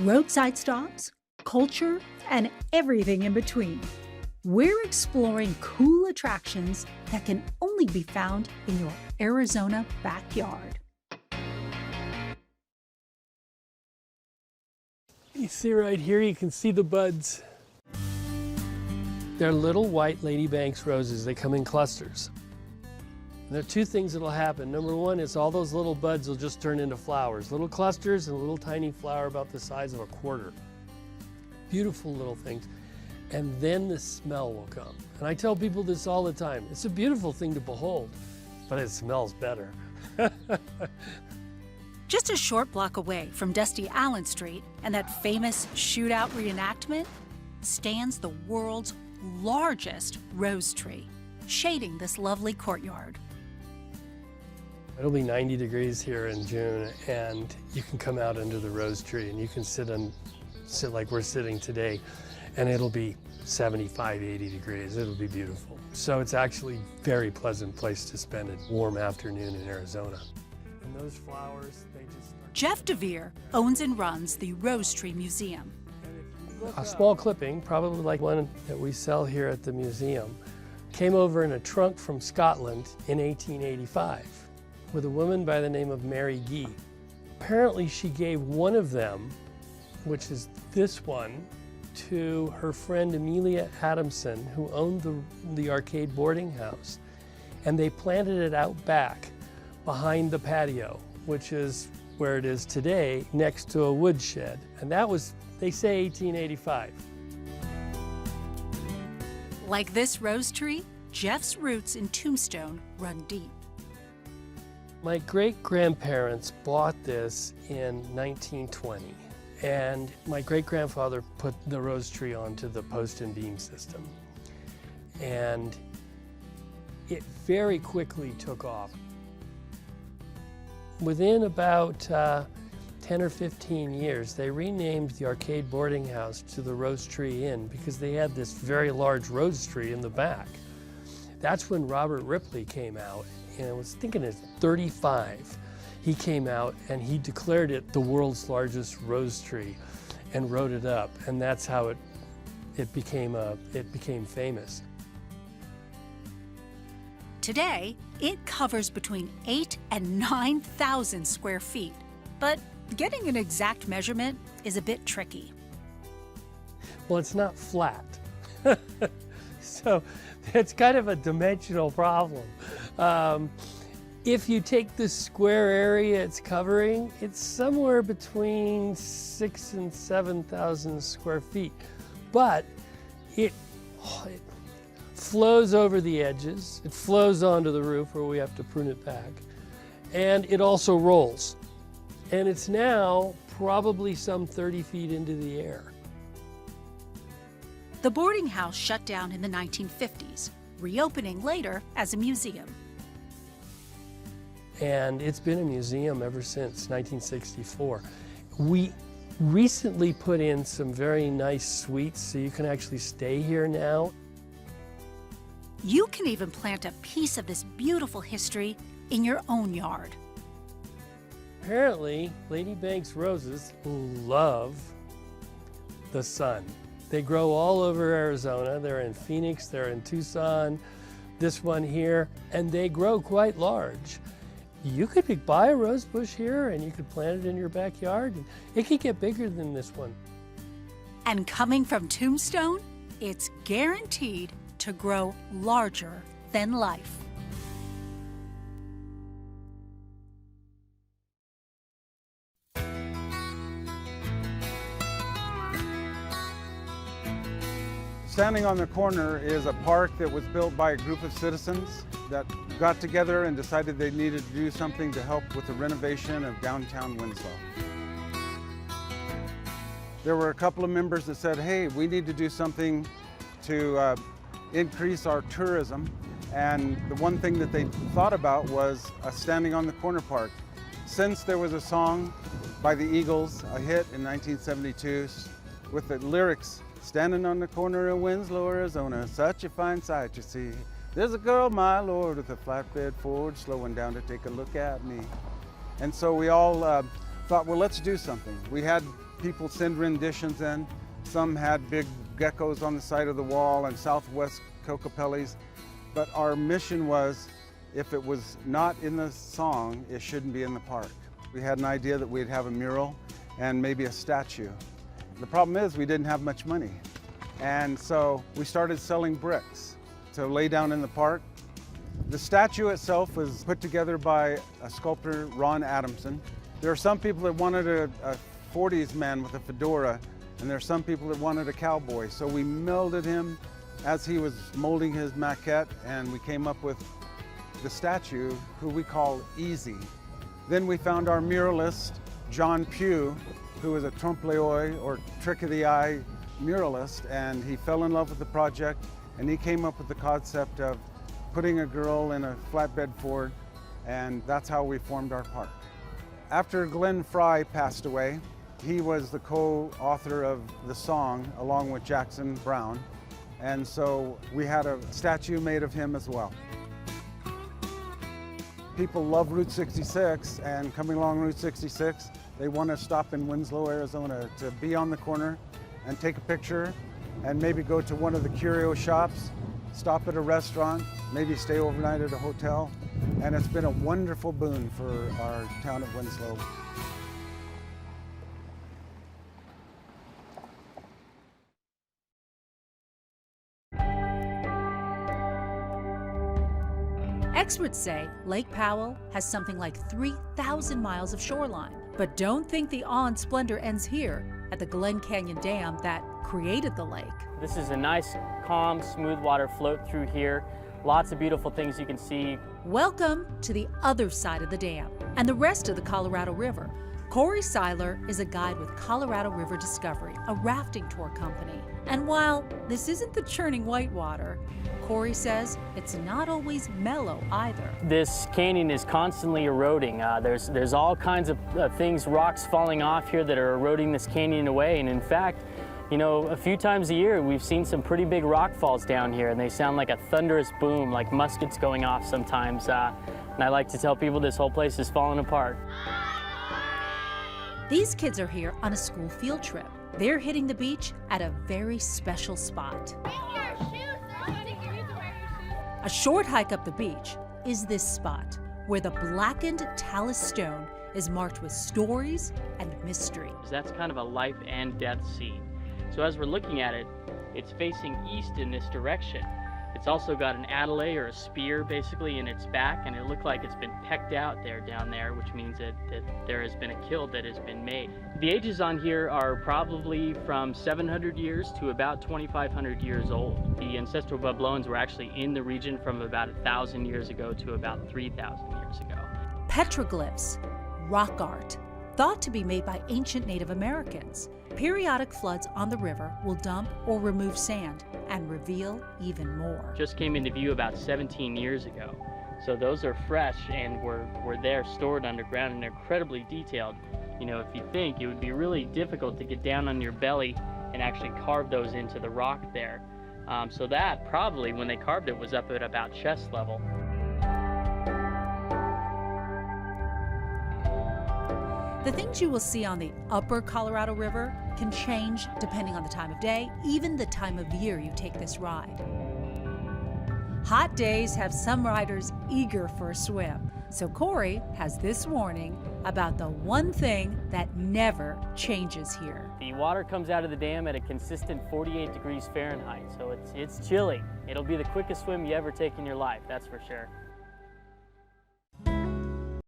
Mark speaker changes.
Speaker 1: roadside stops, culture, and everything in between. We're exploring cool attractions that can only be found in your Arizona backyard.
Speaker 2: You see right here, you can see the buds. They're little white Lady Banks roses. They come in clusters. And there are two things that'll happen. Number one is all those little buds will just turn into flowers. Little clusters and a little tiny flower about the size of a quarter. Beautiful little things. And then the smell will come. And I tell people this all the time. It's a beautiful thing to behold, but it smells better.
Speaker 1: Just a short block away from Dusty Allen Street and that famous shootout reenactment stands the world's largest rose tree, shading this lovely courtyard.
Speaker 2: It'll be 90 degrees here in June, and you can come out under the rose tree and you can sit like we're sitting today, and it'll be 75, 80 degrees. It'll be beautiful. So it's actually a very pleasant place to spend a warm afternoon in Arizona. And those flowers, they just...
Speaker 1: Jeff DeVere owns and runs the Rose Tree Museum.
Speaker 2: A small clipping, probably like one that we sell here at the museum, came over in a trunk from Scotland in 1885 with a woman by the name of Mary Gee. Apparently she gave one of them, which is this one, to her friend Amelia Adamson, who owned the arcade boarding house. And they planted it out back behind the patio, which is where it is today, next to a woodshed. And that was, they say, 1885.
Speaker 1: Like this rose tree, Jeff's roots in Tombstone run deep.
Speaker 2: My great-grandparents bought this in 1920, and my great-grandfather put the rose tree onto the post and beam system. And it very quickly took off. Within about 10 or 15 years, they renamed the arcade boarding house to the Rose Tree Inn because they had this very large rose tree in the back. That's when Robert Ripley came out, and I was thinking it's 35. He came out and he declared it the world's largest rose tree and wrote it up, and that's how it became famous.
Speaker 1: Today, it covers between 8,000 and 9,000 square feet, but getting an exact measurement is a bit tricky.
Speaker 2: Well, it's not flat. So it's kind of a dimensional problem. If you take the square area it's covering, it's somewhere between 6,000 and 7,000 square feet. But it flows over the edges, it flows onto the roof where we have to prune it back, and it also rolls. And it's now probably some 30 feet into the air.
Speaker 1: The boarding house shut down in the 1950s, reopening later as a museum.
Speaker 2: And it's been a museum ever since 1964. We recently put in some very nice suites, so you can actually stay here now.
Speaker 1: You can even plant a piece of this beautiful history in your own yard.
Speaker 2: Apparently, Lady Banks roses love the sun. They grow all over Arizona. They're in Phoenix, they're in Tucson, this one here, and they grow quite large. You could buy a rose bush here and you could plant it in your backyard, and it could get bigger than this one.
Speaker 1: And coming from Tombstone, it's guaranteed to grow larger than life.
Speaker 3: Standing on the Corner is a park that was built by a group of citizens that got together and decided they needed to do something to help with the renovation of downtown Winslow. There were a couple of members that said, hey, we need to do something to increase our tourism. And the one thing that they thought about was a Standing on the Corner park. Since there was a song by the Eagles, a hit in 1972, with the lyrics, standing on the corner of Winslow, Arizona, such a fine sight to see. There's a girl, my lord, with a flatbed Ford, slowing down to take a look at me. And so we all thought, well, let's do something. We had people send renditions in. Some had big geckos on the side of the wall and Southwest Cocopellis. But our mission was, if it was not in the song, it shouldn't be in the park. We had an idea that we'd have a mural and maybe a statue. The problem is we didn't have much money. And so we started selling bricks to lay down in the park. The statue itself was put together by a sculptor, Ron Adamson. There are some people that wanted a 40s man with a fedora, and there are some people that wanted a cowboy. So we melded him as he was molding his maquette, and we came up with the statue, who we call Easy. Then we found our muralist, John Pugh, who was a trompe-l'oeil, or trick of the eye muralist, and he fell in love with the project, and he came up with the concept of putting a girl in a flatbed Ford, and that's how we formed our park. After Glenn Fry passed away, he was the co-author of the song along with Jackson Browne, and so we had a statue made of him as well. People love Route 66, and coming along Route 66, they want to stop in Winslow, Arizona to be on the corner and take a picture and maybe go to one of the curio shops, stop at a restaurant, maybe stay overnight at a hotel. And it's been a wonderful boon for our town of Winslow.
Speaker 1: Experts say Lake Powell has something like 3,000 miles of shoreline. But don't think the awe and splendor ends here at the Glen Canyon Dam that created the lake.
Speaker 4: This is a nice, calm, smooth water float through here. Lots of beautiful things you can see.
Speaker 1: Welcome to the other side of the dam and the rest of the Colorado River. Corey Seiler is a guide with Colorado River Discovery, a rafting tour company. And while this isn't the churning whitewater, Corey says it's not always mellow either.
Speaker 4: This canyon is constantly eroding. There's all kinds of things, rocks falling off here that are eroding this canyon away. And in fact, you know, a few times a year we've seen some pretty big rock falls down here, and they sound like a thunderous boom, like muskets going off sometimes. And I like to tell people this whole place is falling apart.
Speaker 1: These kids are here on a school field trip. They're hitting the beach at a very special spot. A short hike up the beach is this spot where the blackened talus stone is marked with stories and mystery.
Speaker 4: That's kind of a life and death scene. So as we're looking at it, it's facing east in this direction. It's also got an adelaide or a spear basically in its back, and it looked like it's been pecked out there down there, which means that there has been a kill that has been made. The ages on here are probably from 700 years to about 2,500 years old. The ancestral Puebloans were actually in the region from about 1,000 years ago to about 3,000 years ago.
Speaker 1: Petroglyphs, rock art, thought to be made by ancient Native Americans. Periodic floods on the river will dump or remove sand and reveal even more.
Speaker 4: Just came into view about 17 years ago. So those are fresh and were there stored underground, and they're incredibly detailed. You know, if you think, it would be really difficult to get down on your belly and actually carve those into the rock there. So that probably, when they carved it, was up at about chest level.
Speaker 1: The things you will see on the upper Colorado River can change depending on the time of day, even the time of year you take this ride. Hot days have some riders eager for a swim, so Corey has this warning about the one thing that never changes here.
Speaker 4: The water comes out of the dam at a consistent 48 degrees Fahrenheit, so it's chilly. It'll be the quickest swim you ever take in your life, that's for sure.